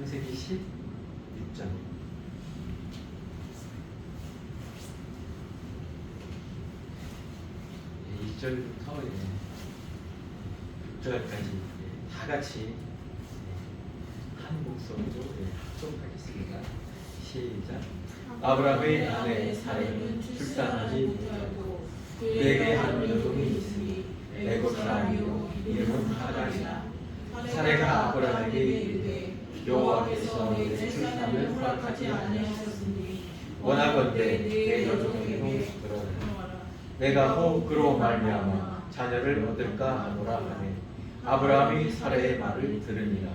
창세기 16장 1절부터 6절까지 다 같이 한 목소리로 합독하겠습니다. 시작. 아브라함의 아내 사라는 출산하지 못하고 그에게 한 여종이 있으니 애굽 사람이요 이름은 하갈이라. 사라가 아브라함에게 이르되 여호와께서 내 출산을 허락하지 아니하셨으니 원하건대 내 여종에게로 들어라. 내가 혹 그로 말미암아 자녀를 얻을까 하노라 하네. 아브라함이 사라의 말을 들으니라.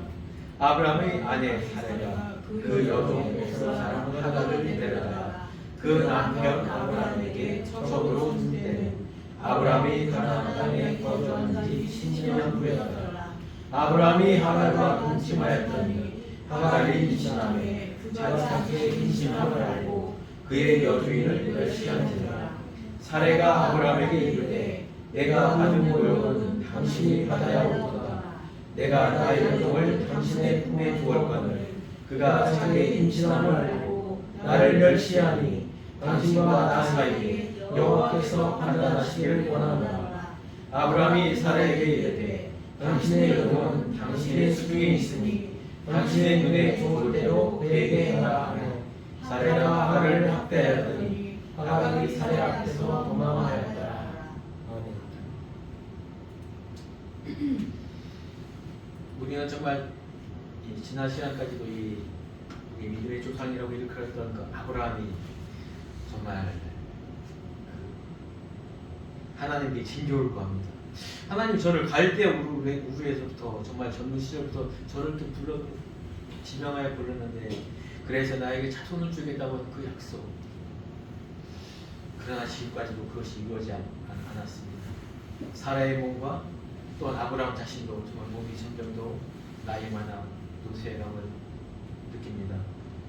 아브라함의 아내 사라가 그 여종에게서 사람 하갈을 데려다가 그 남편 아브라함에게 첩으로 준 때는 아브라함이 가나안 땅에 거주한 지 10년 후였더라. 아브라함이 하갈과 동침하였더니 하갈이 임신하매 자기의 임신함을 알고 그의 여주인을 멸시한지라. 사라가 아브라함에게 이르되 내가 받은 모욕은 당신이 받아야 옳도다. 내가 나의 여종을 당신의 품에 두었거늘 그가 자기의 임신함을 알고 나를 멸시하니 당신과 나 사이에 여호와께서 판단하시기를 원하노라. 아브라함이 사라에게 이르되 당신의 여종은 당신의 수중에 있으니 당신의 눈에 좋을 대로 그에게 행하라 하며 사라가 하갈을 학대하였더니 하갈이 사라 앞에서 도망하였더라. 우리는 정말 지난 시간까지도 우리 믿음의 조상이라고 일컬었던 그 아브라함이 정말 하나님께 진교를 구합니다. 하나님 저를 갈대 우르에서부터 정말 젊은 시절부터 저를 이렇게 불러 지명하여 불렀는데 그래서 나에게 자손을 주겠다고 한 그 약속. 그러나 지금까지도 그것이 이루어지지 않았습니다. 사라의 몸과 또한 아브라함 자신도 정말 몸이 점점 더 나이 많아 노쇠감을 느낍니다.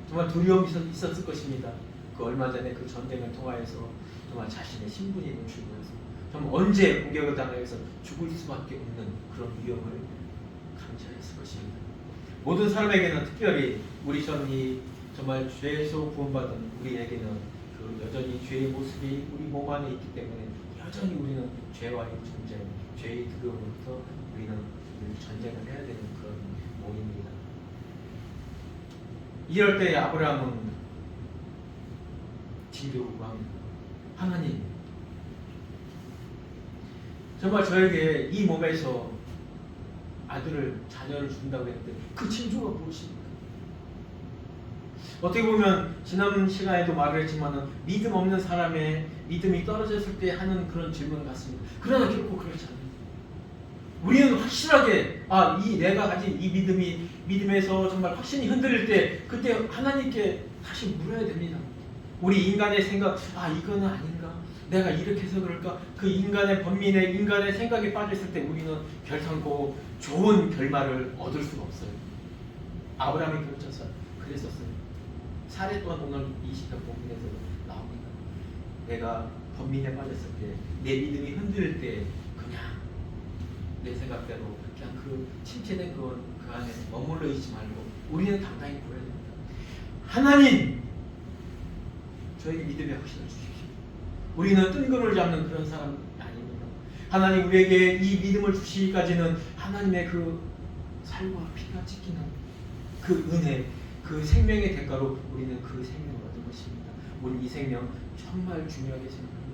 정말 두려움이 있었을 것입니다. 그 얼마 전에 그 전쟁을 통하여서 정말 자신의 신분이 노출되어서 정말 언제 공격을 당해서 죽을 수밖에 없는 그런 위험을 감지했을 것입니다. 모든 사람에게는 특별히 우리처럼 이 정말 죄에서 구원받은 우리에게는 그 여전히 죄의 모습이 우리 몸 안에 있기 때문에 여전히 우리는 죄와의 전쟁, 죄의 득음으로부터 우리는 전쟁을 해야 되는 그런 몸입니다. 이럴 때 아브라함은 진교를 구합니다. 하나님, 정말 저에게 이 몸에서 아들을, 자녀를 준다고 했는데 그 징조가 무엇입니까? 어떻게 보면 지난 시간에도 말을 했지만 믿음 없는 사람의 믿음이 떨어졌을 때 하는 그런 질문 같습니다. 그러나 결코 그렇지 않아요. 우리는 확실하게 내가 가진 이 믿음에서 정말 확신이 흔들릴 때 그때 하나님께 다시 물어야 됩니다. 우리 인간의 생각, 이거는 아닌가? 내가 이렇게 해서 그럴까? 그 인간의 번민의 인간의 생각에 빠졌을 때 우리는 결단코 좋은 결말을 얻을 수가 없어요. 아브라함이 그랬었어요. 사례 또한 오늘 이 시간 본문에서 나옵니다. 내가 번민에 빠졌을 때, 내 믿음이 흔들릴 때 그냥 내 생각대로 그냥 그 침체된 그 안에 머물러 있지 말고 우리는 당당히 구해야 됩니다. 하나님, 저에게 믿음의 확신을 주십시오. 우리는 뜬금을 잡는 그런 사람 아닙니다. 하나님 우리에게 이 믿음을 주시기까지는 하나님의 그 살과 피가 찢기는 그 은혜, 그 생명의 대가로 우리는 그 생명을 얻은 것입니다. 우리 이 생명 정말 중요하게 생각합니다.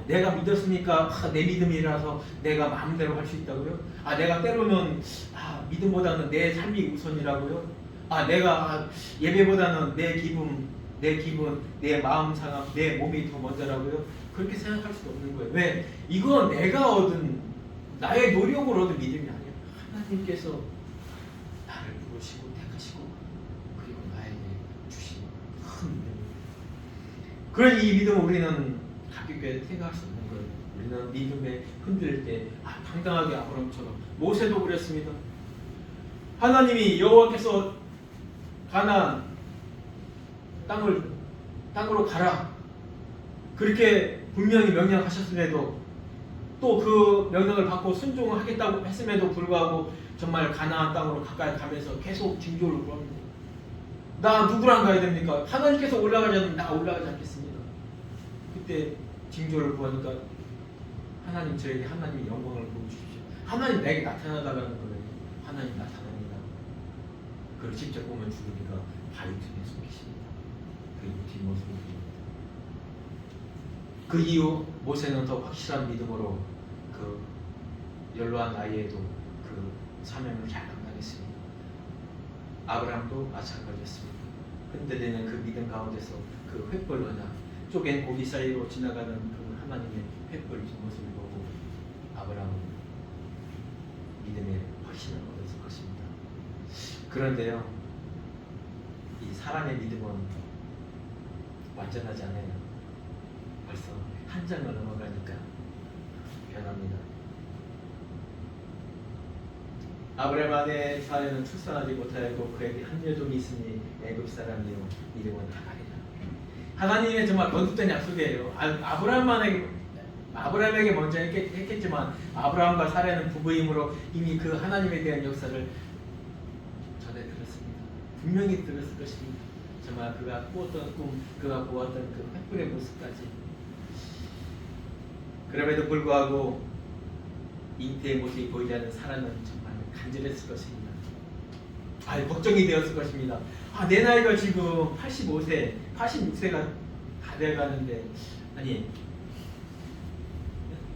내가 믿었으니까 내 믿음이라서 내가 마음대로 할 수 있다고요? 내가 때로는 믿음보다는 내 삶이 우선이라고요? 내가 예배보다는 내 기분, 내 마음 상황, 내 몸이 더 먼저라고요? 그렇게 생각할 수도 없는 거예요. 왜? 이건 내가 얻은, 나의 노력으로 얻은 믿음이 아니에요. 하나님께서 나를 부르시고 택하시고 그리고 나에게 주신 큰 믿음입니다. 그런 이 믿음을 우리는 가볍게 생각할 수 없는 거예요. 우리는 믿음에 흔들릴 때 당당하게 아브라함처럼, 모세도 그랬습니다. 하나님이 여호와께서 가나안 땅으로 가라 그렇게 분명히 명령하셨음에도 또 그 명령을 받고 순종하겠다고 했음에도 불구하고 정말 가나안 땅으로 가까이 가면서 계속 징조를 구합니다. 나 누구랑 가야 됩니까? 하나님께서 올라가지 않으면 나 올라가지 않겠습니다. 그때 징조를 구하니까 하나님 저에게 하나님의 영광을 보여주십시오. 하나님 내게 나타나다가는 거예요. 하나님 나타납니다. 그걸 직접 보면 죽으니까 바위 틈에 숨기십니다. 그리고 뒷모습을 보입니다. 그 이후 모세는 더 확실한 믿음으로 그 연로한 나이에도 그 사명을 잘 감당했습니다. 아브라함도 마찬가지였습니다. 흔들리는 그 믿음 가운데서 그 횃불 하나 쪼갠 고기 사이로 지나가는 그 하나님의 횃불 뒷모습을 보고 아브라함은 믿음의 확신을 얻었을 것입니다. 그런데요, 이 사람의 믿음은 완전하지 않아요. 벌써 한 장을 넘어가니까 변합니다. 아브라함 아내 사례는 출산하지 못하였고 그에게 한 여종이 있으니 애굽 사람이요 이름은 하갈이라. 하나님의 정말 거듭된 약속이에요. 아브라함에게 먼저 했겠지만 아브라함과 사례는 부부이므로 이미 그 하나님에 대한 역사를 전해 들었습니다. 분명히 들었을 것입니다. 정말 그가 꾸었던 꿈, 그가 보았던 그 횃불의 모습까지. 그럼에도 불구하고 잉태의 모습이 보이지 않는 사라는 정말 간절했을 것입니다. 걱정이 되었을 것입니다. 내 나이가 지금 85세, 86세가 다 돼가는데 아니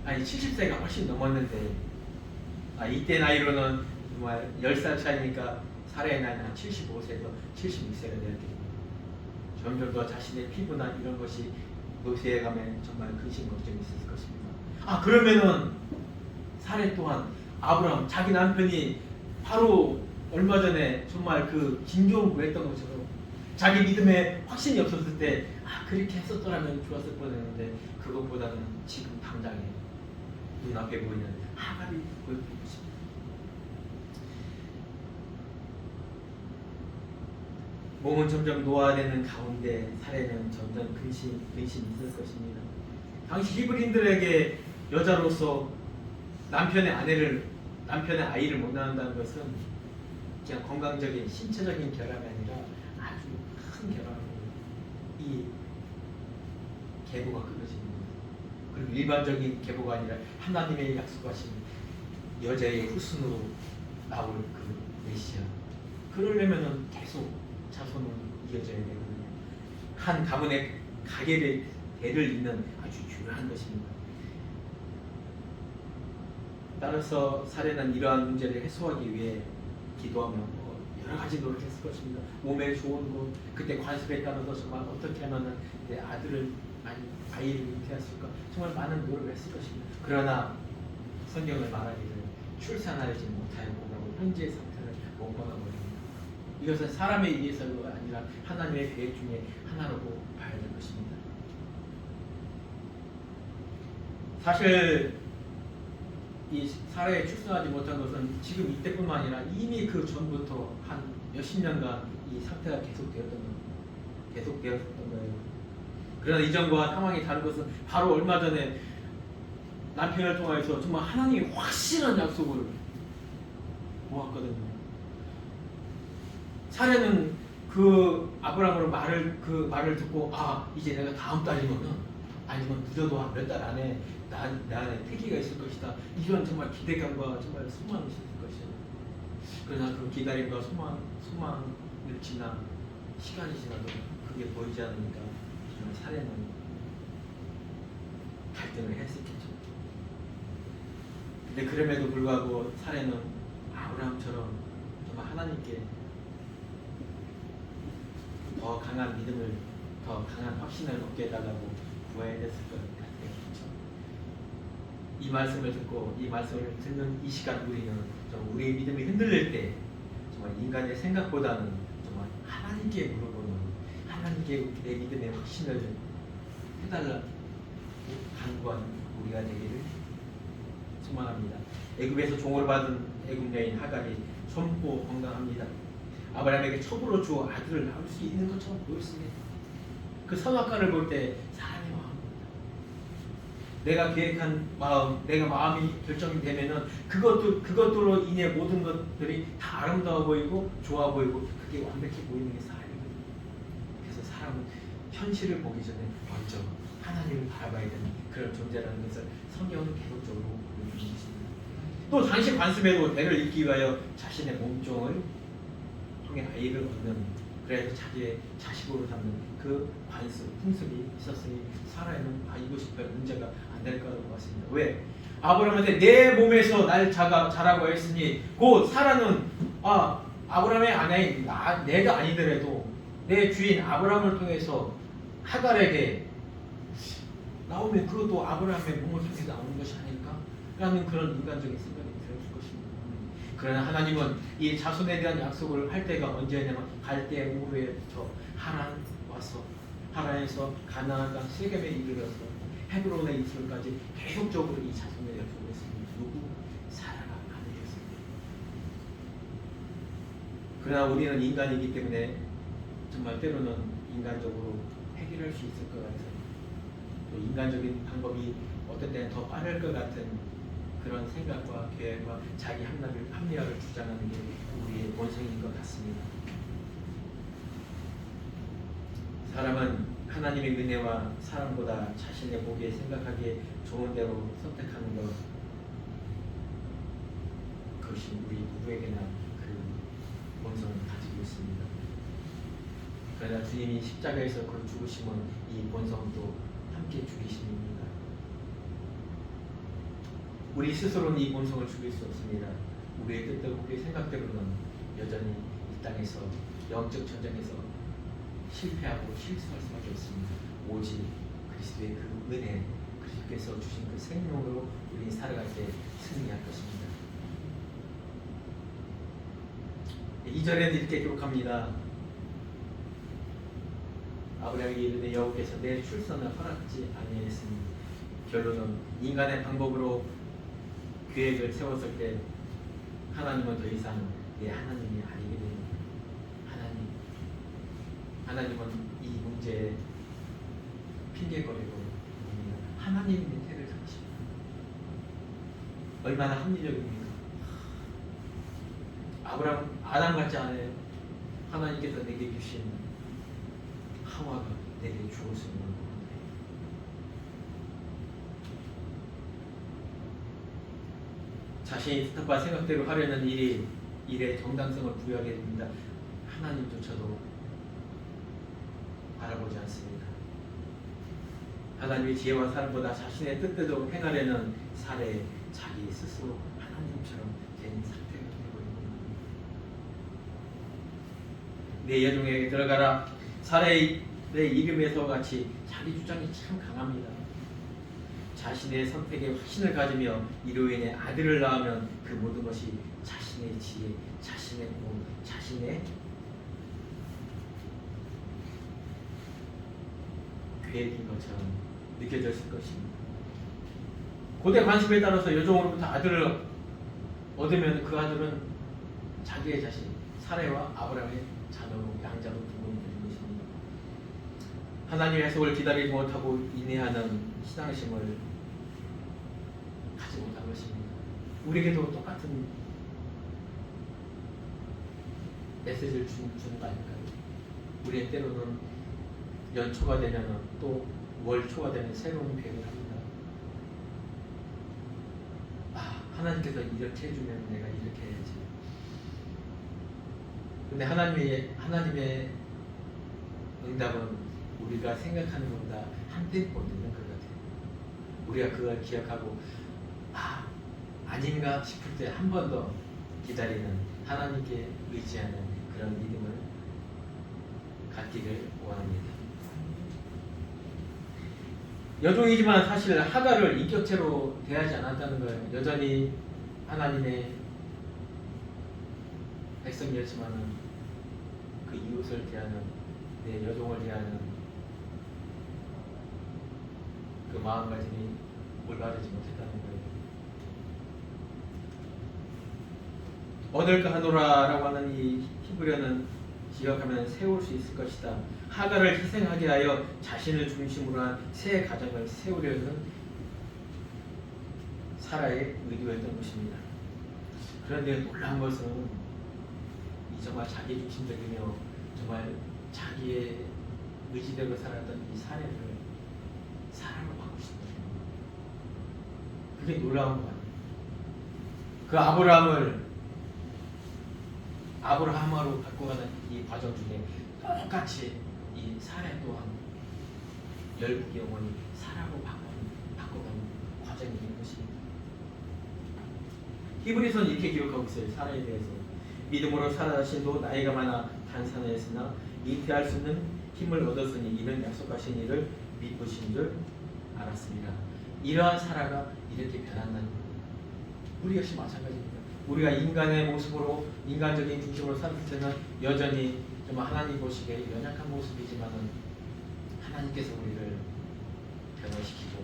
70세가 훨씬 넘었는데 이때 나이로는 정말 10살 차이니까 사라의 나이는 한 75세에서 76세가 되었겠습니다. 점점 더 자신의 피부나 이런 것이 노쇠해가면 정말 근심 걱정이 있었을 것입니다. 그러면은 사례 또한 아브라함 자기 남편이 바로 얼마 전에 정말 그 징조를 구했던 것처럼 자기 믿음에 확신이 없었을 때 그렇게 했었더라면 좋았을 뻔했는데 그것보다는 지금 당장에 눈앞에 보이는 하갈이 보였던 것입니다. 몸은 점점 노화되는 가운데 사례는 점점 근심이 있을 것입니다. 당시 히브리인들에게 여자로서 남편의 아이를 못 낳는다는 것은 그냥 건강적인 신체적인 결함이 아니라 아주 큰 결함이에요. 이 계보가 끊어집니다. 그리고 일반적인 계보가 아니라 하나님의 약속하신 여자의 후손으로 나올 그 메시아. 그러려면은 계속 자손을 이어져야 되거든요. 한 가문의 가계의 대를 잇는 아주 중요한 것입니다. 따라서 사례는 이러한 문제를 해소하기 위해 기도하며 여러 가지 노력했을 것입니다. 몸에 좋은 것, 그때 관습에 따라서 정말 어떻게 하면 내 아이를 잉태했을까 정말 많은 노력을 했을 것입니다. 그러나 성경을 말하기를 출산하지 못하였고 현재의 상태를 원망하고 이것은 사람에 의해서가 아니라 하나님의 계획 중에 하나라고 봐야 될 것입니다. 사실 이 사례에 출산하지 못한 것은 지금 이때뿐만 아니라 이미 그 전부터 한 몇십 년간 이 상태가 계속되었던 거예요. 그러나 이전과 상황이 다른 것은 바로 얼마 전에 남편을 통해서 정말 하나님이 확실한 약속을 보았거든요. 사례는 그 아브라함으로 그 말을 듣고 이제 내가 다음 달이면은 아니면 늦어도 몇 달 안에 내 안에 태기가 있을 것이다. 이런 정말 기대감과 정말 소망이 있을 것이에요. 그러나 그 기다림과 소망을 지나 시간이 지나도 그게 보이지 않으니까 정말 사례는 갈등을 했었겠죠. 근데 그럼에도 불구하고 사례는 아브라함처럼 정말 하나님께 더 강한 믿음을, 더 강한 확신을 얻게 해달라고 구해야 됐을 것 같아요. 이 말씀을 듣고 이 말씀을 듣는 이 시간 우리는 우리의 믿음이 흔들릴 때 정말 인간의 생각보다는 정말 하나님께 물어보는, 하나님께 내 믿음의 확신을 해달라고 간구하는 우리가 되기를 소망합니다. 애굽에서 종으로 받은 애굽 여인 하갈이 젊고 건강합니다. 아브라함에게 첩으로 주어 아들을 낳을 수 있는 것처럼 보였습니다. 그 선악과를 볼 때 사람이 마음입니다. 내가 계획한 마음, 내가 마음이 결정이 되면은 그것들로 인해 모든 것들이 다 아름다워 보이고 좋아 보이고 그게 완벽해 보이는 게 사람이거든요. 그래서 사람은 현실을 보기 전에 먼저 하나님을 바라봐야 되는 그런 존재라는 것을 성경은 계속적으로 보여주고 있습니다. 또 당시 관습에도 대를 잇기 위하여 자신의 몸종을 통해 아이를 얻는, 그래서 자기의 자식으로 삼는 그 관습, 풍습이 있었으니 사라에는 이것이 별 문제가 안 될 거라고 봤습니다. 왜? 아브라함한테 내 몸에서 날 자라고 했으니 곧 사라는 아브라함의 아내인 내가 아니더라도 내 주인 아브라함을 통해서 하갈에게 나오면 그것도 아브라함의 몸을 통해서 나오는 것이 아닐까? 라는 그런 인간적인 생각이 들 것입니다. 그러나 하나님은 이 자손에 대한 약속을 할 때가 언제냐면 갈대 우르에부터 하란에서 가나안 땅 세겜에 이르러서 헤브론에 이스라엘까지 계속적으로 이 자손의 약속을 했습니다. 누구? 사라가 아니겠습니다. 그러나 우리는 인간이기 때문에 정말 때로는 인간적으로 해결할 수 있을 것 같은, 또 인간적인 방법이 어떤 때는 더 빠를 것 같은 그런 생각과 계획과 자기 합리화를 주장하는 게 우리의 본성인 것 같습니다. 사람은 하나님의 은혜와 사랑보다 자신의 보기에 생각하기에 좋은 대로 선택하는 것, 그것이 우리 누구에게나 그 본성을 가지고 있습니다. 그러나 주님이 십자가에서 그 죽으심은 이 본성도 함께 죽이심입니다. 우리 스스로는 이 본성을 죽일 수 없습니다. 우리의 뜻대로 우리의 생각대로는 여전히 이 땅에서 영적 전쟁에서 실패하고 실수할 수밖에 없습니다. 오직 그리스도의 그 은혜, 그리스도께서 주신 그 생명으로 우리 살아갈 때 승리할 것입니다. 2절에는 이렇게 기록합니다. 아브라함에게 이르되 여호와께서 내 출산을 허락하지 아니하였으니, 결론은 인간의 방법으로 계획을 세웠을 때 하나님은 더 이상 내 하나님이 아니게 됩니다. 하나님은 이 문제에 핑계거리고 하나님이 택을 당하십니다. 얼마나 합리적입니까? 아담 같지 않아요. 하나님께서 내게 주신 하와가 내게 주었음을 모르는데, 자신이 뜻과 생각대로 하려는 일에 정당성을 부여하게 됩니다. 하나님조차도 바라보지 않습니다. 하나님의 지혜와 사랑보다 자신의 뜻대로 행하려는 사례에 자기 스스로 하나님처럼 된 상태가 되고 있는 겁니다. 내 여종에게 들어가라. 사례의 이름에서 같이 자기 주장이 참 강합니다. 자신의 선택에 확신을 가지며 이로 인해 아들을 낳으면 그 모든 것이 자신의 지혜, 자신의 꿈, 자신의 계획인 것처럼 느껴졌을 것입니다. 고대 관습에 따라서 여종으로부터 아들을 얻으면 그 아들은 자기의 자신, 사레와 아브라함의 자녀로 양자로 두 분이 되는 것입니다. 하나님의 해석을 기다리지 못하고 인내하는 신앙심을 가지 못한 것입니다. 우리에게도 똑같은 메시지를 주는 거 아닐까요? 우리의 때로는 연초가 되면 또 월초가 되면 새로운 계획을 합니다. 하나님께서 이렇게 해주면 내가 이렇게 해야지. 근데 하나님의 응답은 우리가 생각하는 것보다 한 템포 늦는 것 같아요. 우리가 그걸 기억하고 아닌가 싶을 때 한 번 더 기다리는, 하나님께 의지하는 그런 믿음을 갖기를 원합니다. 여종이지만 사실 하갈을 인격체로 대하지 않았다는 거예요. 여전히 하나님의 백성이었지만 그 이웃을 대하는, 내 여종을 대하는 그 마음가짐이 올바르지 못했다는 거예요. 얻을까 하노라라고 하는 이 히브리어는 기억하면 세울 수 있을 것이다. 하갈을 희생하게 하여 자신을 중심으로 한 새 가정을 세우려는 사라의 의도였던 것입니다. 그런데 놀라운 것은 이 정말 자기 중심적이며 정말 자기의 의지대로 살았던 이 사례를 사랑으로 바꾸신다. 그게 놀라운 거 아니에요. 그 아브라함으로 바꿔가는 이 과정 중에 똑같이 이 사례 또한 열국의 영혼이 사랑으로 바꿔가는 과정이 있는 것입니다. 히브리서는 이렇게 기록하고 있어요. 사라에 대해서 믿음으로 사라 자신도 나이가 많아 단산하였으나 잉태할 수 있는 힘을 얻었으니 이는 약속하신 이를 믿으신 줄 알았습니다. 이러한 사라가 이렇게 변한다는 거예요. 우리 역시 마찬가지입니다. 우리가 인간의 모습으로 인간적인 중심으로 살을 때는 여전히 좀 하나님 보시기에 연약한 모습이지만은 하나님께서 우리를 변화시키고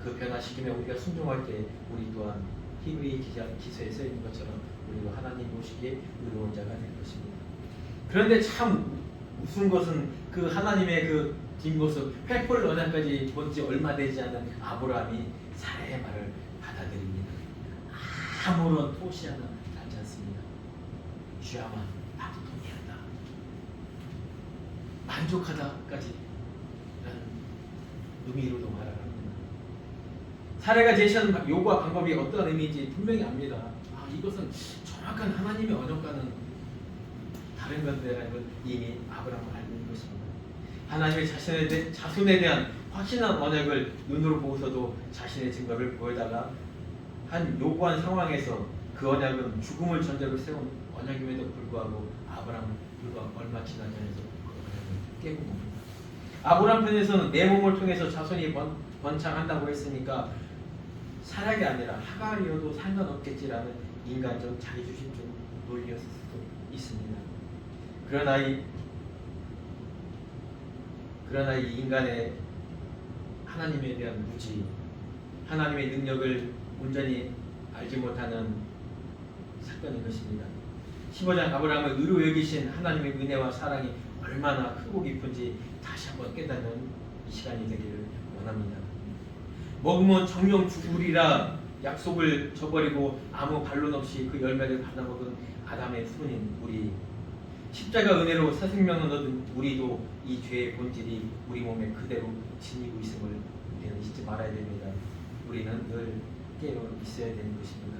그 변화시키며 우리가 순종할 때 우리 또한 히브리 기서에 써 있는 것처럼 우리도 하나님 보시기에 의로운 자가 될 것입니다. 그런데 참 무슨 것은 그 하나님의 그 뒷모습 횃불 언약까지 본지 얼마 되지 않은 아브라함이 사라의 말을 받아들입니다. 아무런 토시 하나 달지 않습니다. 주야만 나도 동의한다. 만족하다까지 라는 의미로도 말을 합니다. 사례가 제시하는 요구와 방법이 어떤 의미인지 분명히 압니다. 이것은 정확한 하나님의 언약과는 다른 건데라는 걸 이미 아브라함은 알고 있는 것입니다. 하나님의 자손에 대한 확신한 언약을 눈으로 보고서도 자신의 증거를 보여달라 한 요구한 상황에서 그 언약은 죽음을 전제로 세운 언약임에도 불구하고 아브라함은 불과 얼마 지나지 않아서 그 언약을 깨고 봅니다. 아브라함 편에서는 내 몸을 통해서 자손이 번창한다고 했으니까 사락이 아니라 하갈이어도 상관없겠지라는 인간적 자기주심적 논리였을 수도 있습니다. 그러나 이 인간의 하나님에 대한 무지, 하나님의 능력을 온전히 알지 못하는 사건인 것입니다. 15장 아브라함을 의로 여기신 하나님의 은혜와 사랑이 얼마나 크고 깊은지 다시 한번 깨닫는 이 시간이 되기를 원합니다. 먹으면 정령 죽으리라 약속을 저버리고 아무 반론 없이 그 열매를 받아먹은 아담의 후손인 우리, 십자가 은혜로 새 생명을 얻은 우리도 이 죄의 본질이 우리 몸에 그대로 지니고 있음을 우리는 잊지 말아야 됩니다. 우리는 늘 깨어 있어야 되는 것입니다.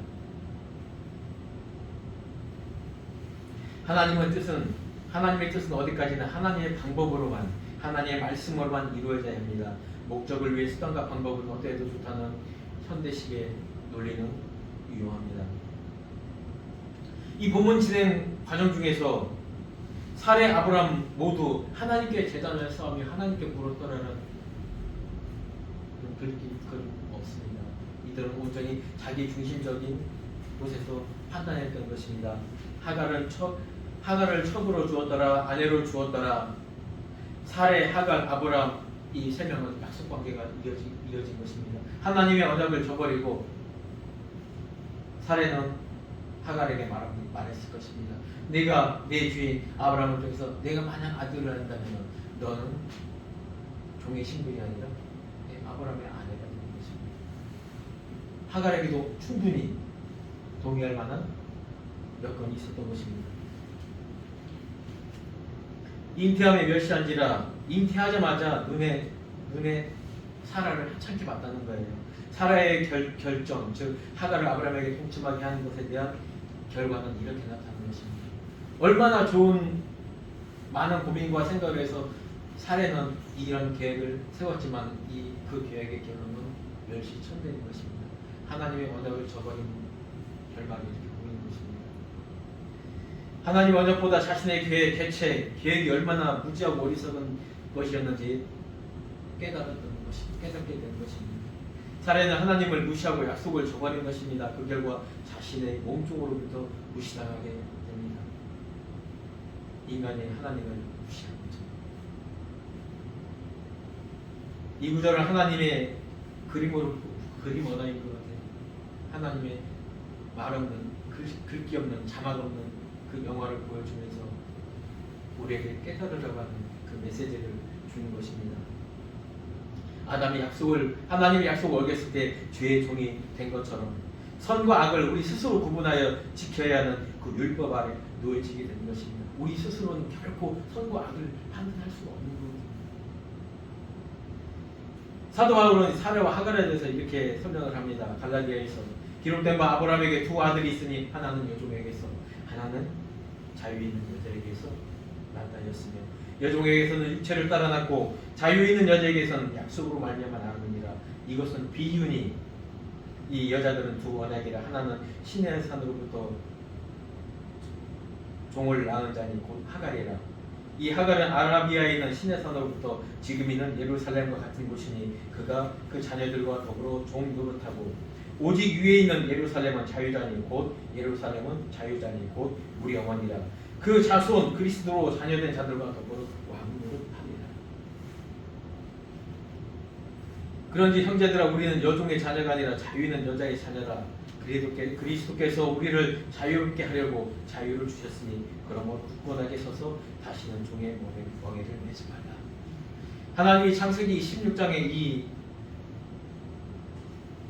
하나님의 뜻은 어디까지나 하나님의 방법으로만, 하나님의 말씀으로만 이루어져야 합니다. 목적을 위해 수단과 방법은 어때도 좋다는 현대식의 논리는 유용합니다. 이 본문 진행 과정 중에서 사례, 아브라함 모두 하나님께 제단을 쌓으며 하나님께 물었더라는 그런 없습니다. 이들은 온전히 자기 중심적인 곳에서 판단했던 것입니다. 하갈을 첩으로 주었더라, 아내로 주었더라. 사례, 하갈, 아브라함 이 세 명은 약속 관계가 이어진 것입니다. 하나님의 언약을 저버리고 사례는 하갈에게 말했을 것입니다. 내가 내 주인 아브라함을 통해서 내가 만약 아들을 한다면 너는 종의 신분이 아니라 아브라함의 아내가 되는 것입니다. 하갈에게도 충분히 동의할 만한 여건이 있었던 것입니다. 잉태함에 멸시한지라 잉태하자마자 눈에 사라를 하찮게 봤다는 거예요. 사라의 결정, 즉 하갈을 아브라함에게 통치하게 하는 것에 대한 결과는 이렇게 나타나는 것입니다. 얼마나 좋은 많은 고민과 생각을 해서 사례는 이런 계획을 세웠지만 그 계획의 결론은 멸시천대인 것입니다. 하나님의 언약을 저버린 결말이 이렇게 보이는 것입니다. 하나님 언약보다 자신의 계획이 얼마나 무지하고 어리석은 것이었는지 깨닫게 된 것입니다. 사례는 하나님을 무시하고 약속을 저버린 것입니다. 그 결과 자신의 몸쪽으로부터 무시당하게 됩니다. 인간이 하나님을 무시한 거죠. 이 구절은 하나님의 그림 언어인 것 같아요. 하나님의 말 없는, 글귀 없는, 자막 없는 그 영화를 보여주면서 우리에게 깨달으라고 하는 그 메시지를 주는 것입니다. 아담이 하나님의 약속을 어겼을 때 죄의 종이 된 것처럼 선과 악을 우리 스스로 구분하여 지켜야 하는 그 율법 아래 놓여지게 되는 것입니다. 우리 스스로는 결코 선과 악을 판단할 수가 없는 겁니다. 사도 바울은 사례와 하갈에 대해서 이렇게 설명을 합니다. 갈라디아에서 기록된 바 아브라함에게 두 아들이 있으니 하나는 여종에게서 하나는 자유 있는 여자에게서 낳았다였으며 여종에게서는 육체를 따라 낳고 자유 있는 여자에게서는 약속으로 말미암아 낳았느니라. 이것은 비유니 이 여자들은 두 언약이라. 하나는 시내 산으로부터 종을 낳은 자니 곧 하갈이라. 이 하갈은 아라비아에 있는 시내 산으로부터 지금 있는 예루살렘과 같은 곳이니 그가 그 자녀들과 더불어 종 노릇하고 오직 위에 있는 예루살렘은 자유자니 곧 예루살렘은 자유자니 곧 우리 어머니라. 그 자손 그리스도로 자녀된 자들과 더불어 왕노릇하리라. 그런지 형제들아 우리는 여종의 자녀가 아니라 자유 있는 여자의 자녀라. 그리스도께서 우리를 자유롭게 하려고 자유를 주셨으니 그러므로 굳건하게 서서 다시는 종의 멍에를 매지 말라. 하나님이 창세기 16장에 이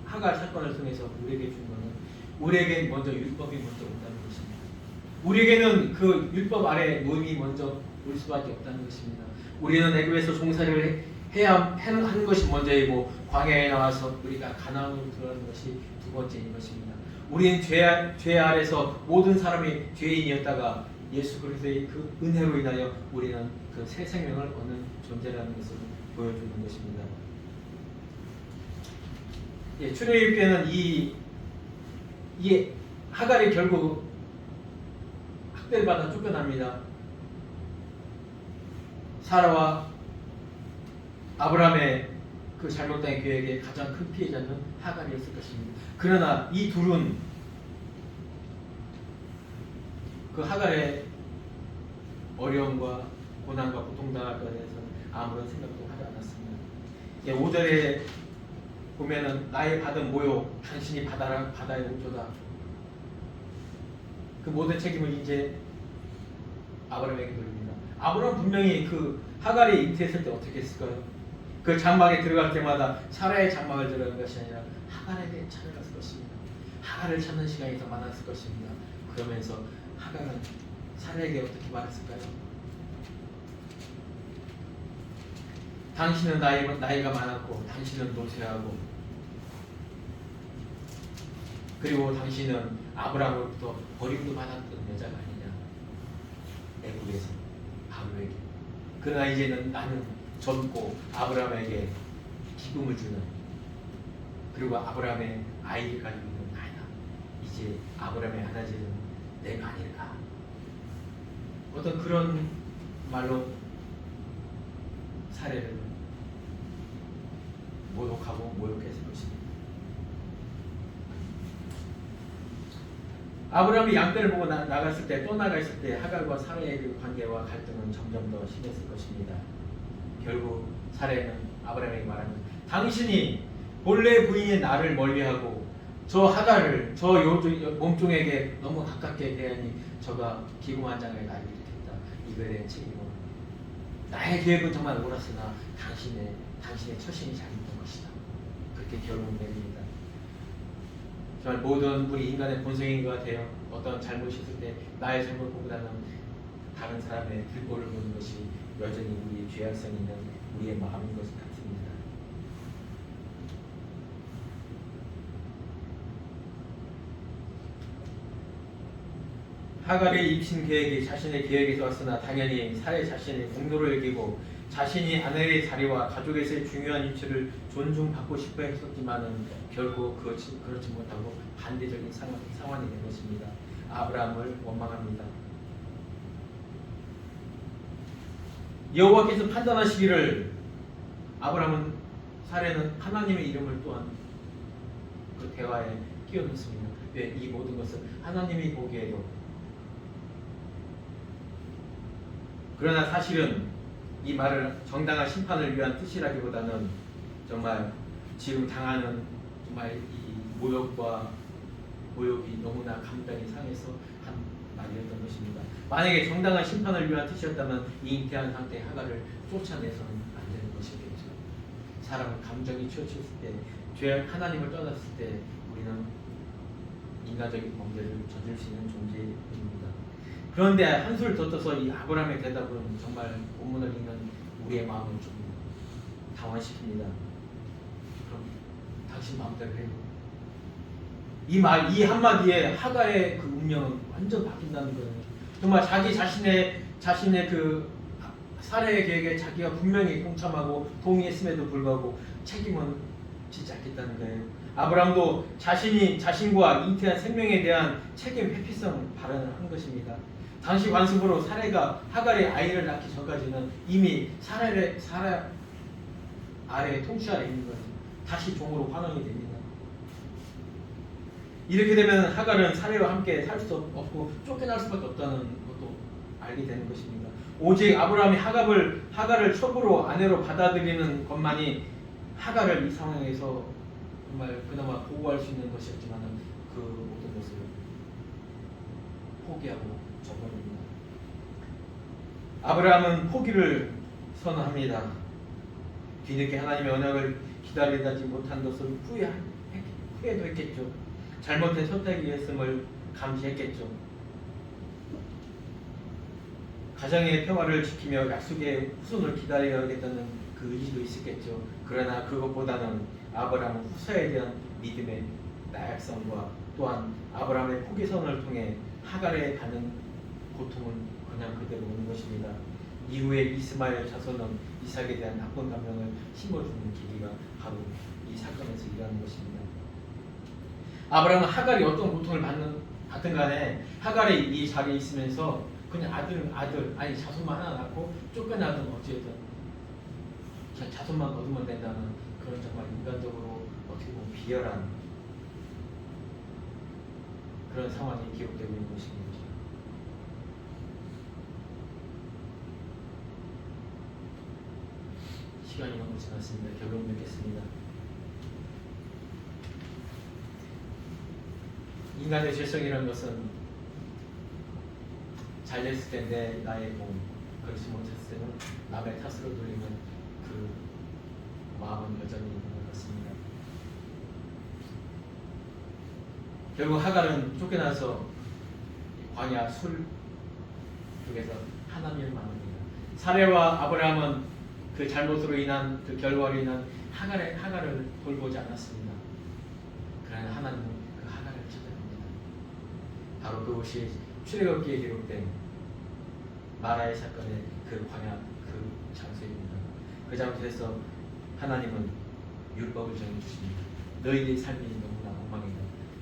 하갈 사건을 통해서 우리에게 준 것은 우리에게 먼저 율법이 먼저 온다는 것입니다. 우리에게는 그 율법 아래 노임이 먼저 올 수밖에 없다는 것입니다. 우리는 애굽에서 종살이를 해야 하는 것이 먼저이고 광야에 나와서 우리가 가나안으로 들어가는 것이 두 번째인 것입니다. 우리는 죄 아래서 모든 사람이 죄인이었다가 예수 그리스도의 그 은혜로 인하여 우리는 그 새 생명을 얻는 존재라는 것을 보여주는 것입니다. 예, 출애굽기에는 이 하갈이 결국 학대를 받아 쫓겨납니다. 사라와 아브라함의 그 잘못된 계획의 가장 큰 피해자는 하갈이었을 것입니다. 그러나 이 둘은 그 하갈의 어려움과 고난과 고통당할 것에 대해서 아무런 생각도 하지 않았습니다. 5절에 보면은 나의 받은 모욕 당신이 받아야 옵소다. 그 모든 책임을 이제 아브라함에게 돌립니다. 아브라함 분명히 그 하갈이 잉태했을 때 어떻게 했을까요? 그 장막에 들어갈 때마다 사라의 장막을 들어간 것이 아니라 하갈에게 찾아갔을 것입니다. 하갈을 찾는 시간이 더 많았을 것입니다. 그러면서 하갈은 사라에게 어떻게 말했을까요? 당신은 나이가 많았고 당신은 노쇠하고 그리고 당신은 아브라함으로부터 버림도 받았던 여자가 아니냐. 애굽에서 바로에게. 그러나 이제는 나는 젊고 아브라함에게 기쁨을 주는 그리고 아브라함의 아이를 가지고 있는 나이다. 이제 아브라함의 아들은 내가 아닐까. 어떤 그런 말로 사례를 모독하고 모욕했을 것입니다. 아브라함이 양떼를 보고 나갔을 때, 또 나갔을 때 하갈과 사라의 그 관계와 갈등은 점점 더 심했을 것입니다. 결국 사라는 아브라함에게 말하는 당신이 본래 부인인 나를 멀리하고 저 하갈을 저 몸종에게 너무 가깝게 대하니 저가 기고만장하게 나를 일으켰다. 이거에 대한 책임은 나의 계획은 정말 옳았으나 당신의 처신이 잘못된 것이다. 그렇게 결론을 내립니다. 정말 모든 우리 인간의 본성인 것 같아요. 어떤 잘못이 있을 때 나의 잘못보다는 다른 사람의 들보를 보는 것이 여전히 우리의 죄악성이 있는 우리의 마음인 것 같습니다. 하갈의 입신 계획이 자신의 계획에서 왔으나 당연히 사례 자신의 공로를 여기고 자신이 아내의 자리와 가족에서의 중요한 위치를 존중받고 싶어 했었지만은 결국 그렇지 못하고 반대적인 상황이 된 것입니다. 아브라함을 원망합니다. 여호와께서 판단하시기를 아브라함은 사례는 하나님의 이름을 또한 그 대화에 끼워 넣습니다. 왜? 이 모든 것은 하나님이 보기에도 그러나 사실은 이 말을 정당한 심판을 위한 뜻이라기보다는 정말 지금 당하는 정말 이 모욕이 너무나 감당이 상해서 한 말이었던 것입니다. 만약에 정당한 심판을 위한 뜻이었다면 이 잉태한 상태의 하갈을 쫓아내서는 안 되는 것이겠죠. 사람은 감정이 치우쳤을 때, 죄 하나님을 떠났을 때 우리는 인간적인 범죄를 저질 수 있는 존재입니다. 그런데 한술 더 떠서 이 아브라함의 대답은 정말 본문을 읽는 우리의 마음을 좀 당황시킵니다. 그럼 당신 마음대로 해요. 이 한마디에 하갈의 그 운명은 완전 바뀐다는 거예요. 정말 자신의 그 살해의 계획에 자기가 분명히 동참하고 동의했음에도 불구하고 책임은 지지 않겠다는 거예요. 아브라함도 자신과 잉태한 생명에 대한 책임 회피성 발언을 한 것입니다. 당시 관습으로 사례가 하갈의 아이를 낳기 전까지는 이미 사라 아래 통치 아래 있는 거죠. 다시 종으로 환원이 됩니다. 이렇게 되면 하갈은 사례와 함께 살 수 없고 쫓겨날 수밖에 없다는 것도 알게 되는 것입니다. 오직 아브라함이 하갈을 첩으로 아내로 받아들이는 것만이 하갈을 이 상황에서 정말 그나마 보호할 수 있는 것이었지만 그 모든 것을 포기하고 저버립니다. 아브라함은 포기를 선언합니다. 뒤늦게 하나님의 언약을 기다리지 못한 것을 후회도 했겠죠. 잘못된 선택이었음을 감지했겠죠. 가정의 평화를 지키며 약속의 후손을 기다려야겠다는 그 의지도 있었겠죠. 그러나 그것보다는 아브라함은 후사에 대한 믿음의 나약성과 또한 아브라함의 포기선을 통해 하갈에 가는 고통은 그냥 그대로 오는 것입니다. 이후에 이스마엘 자손은 이삭에 대한 나쁜 감정을 심어주는 계기가 바로 이 사건에서 일어나는 것입니다. 아브라함은 하갈이 어떤 고통을 받든 간에 하갈이 이 자리에 있으면서 그냥 자손만 하나 낳고 쫓겨나든 어찌든 자손만 얻으면 된다는 그런 정말 인간적으로 어떻게 보면 비열한 그런 상황이 기록되고 있는 것입니다. 시간이 너무 지났습니다. 결론 맺겠습니다. 인간의 죄성이라는 것은 잘 됐을 때 나의 몸, 그렇지 못했을 때는 남의 탓으로 돌리는 그 마음은 여전히 있는 것 같습니다. 결국 하갈은 쫓겨나서 광야 술 쪽에서 하나님을 만납니다. 사레와 아브라함은 그 잘못으로 인한 그 결과로 인한 하갈을 돌보지 않았습니다. 그러나 하나님은 그 하갈을 찾아갑니다. 바로 그것이 출애굽기에 기록된 마라의 사건의 그 광야 그 장소입니다. 그 장소에서 하나님은 율법을 정해주십니다. 너희들의 삶이 너무나 엉망이다.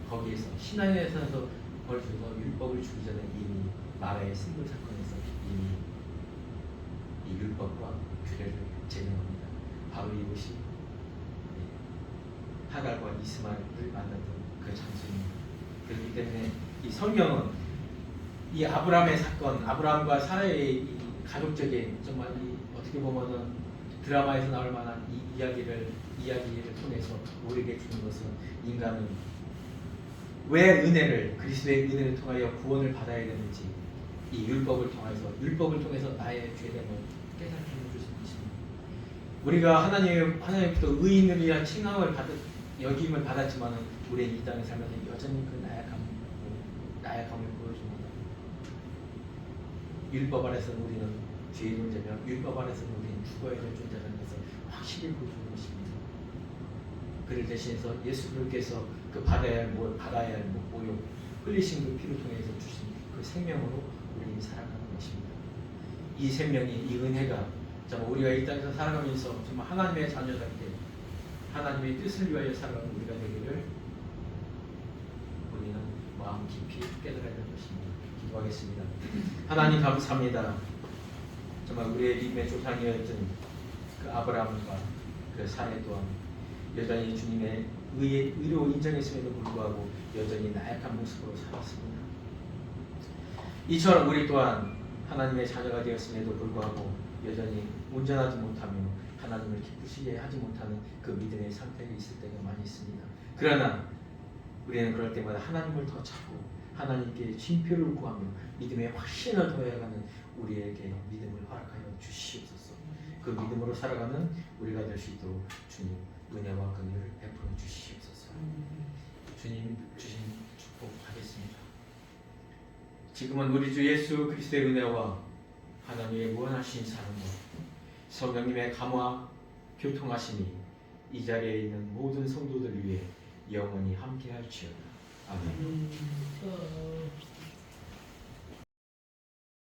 거기에서 시나이에서 벌써서 율법을 주기 전에 이미 마라의 승불 사건에서 이미 이 율법과 규례를 제정합니다. 바로 이것이 하갈과 이스마엘을 만났던 그 장소입니다. 그렇기 때문에 이 성경은 이 아브라함의 사건, 아브라함과 사라의 이 가족적인 정말 이 어떻게 보면은 드라마에서 나올 만한 이 이야기를 통해서 우리에게 주는 것은 인간은 왜 그리스도의 은혜를 통하여 구원을 받아야 되는지 이 율법을 통해서 나의 죄됨을 깨닫게 해주시는 것입니다. 우리가 하나님부터 의인들이란 칭함을 여김을 받았지만은 우리의 이 땅에 살면서 여전히 그 나약함을 보여줍니다. 율법 안에서는 우리는 죄의 존재며 율법 안에서는 우리는 죽어야 될 존재라는 것을 확실히 보여주는 것입니다. 그를 대신해서 예수 그리스도께서 그 받아야 할 모욕, 흘리신 그 피를 통해서 주신 그 생명으로 우리는 살아가는 것입니다. 이 생명이, 이 은혜가 정말 우리가 이 땅에서 살아가면서 정말 하나님의 자녀답게 하나님의 뜻을 위하여 살아가는 우리가 되기를 우리는 마음 깊이 깨달아야 할 것입니다. 기도하겠습니다. 하나님 감사합니다. 정말 우리의 믿음의 조상이었던 그 아브라함과 그 사례 또한 여전히 주님의 의로 인정했음에도 불구하고 여전히 나약한 모습으로 살았습니다. 이처럼 우리 또한 하나님의 자녀가 되었음에도 불구하고 여전히 온전하지 못하며 하나님을 기쁘시게 하지 못하는 그 믿음의 상태에 있을 때가 많이 있습니다. 그러나 우리는 그럴 때마다 하나님을 더 찾고 하나님께 쉼표를 구하며 믿음의 확신을 더해가는 우리에게 믿음을 허락하여 주시옵소서. 그 믿음으로 살아가는 우리가 될 수 있도록 주님 은혜와 긍휼을 베풀어 주시옵소서. 주님 주신 축복 꼭 하겠습니다. 지금은 우리 주 예수 그리스도의 은혜와 하나님의 무한하신 사랑과 성령님의 감화 교통하심이 이 자리에 있는 모든 성도들 위해 영원히 함께할지어다. 아멘.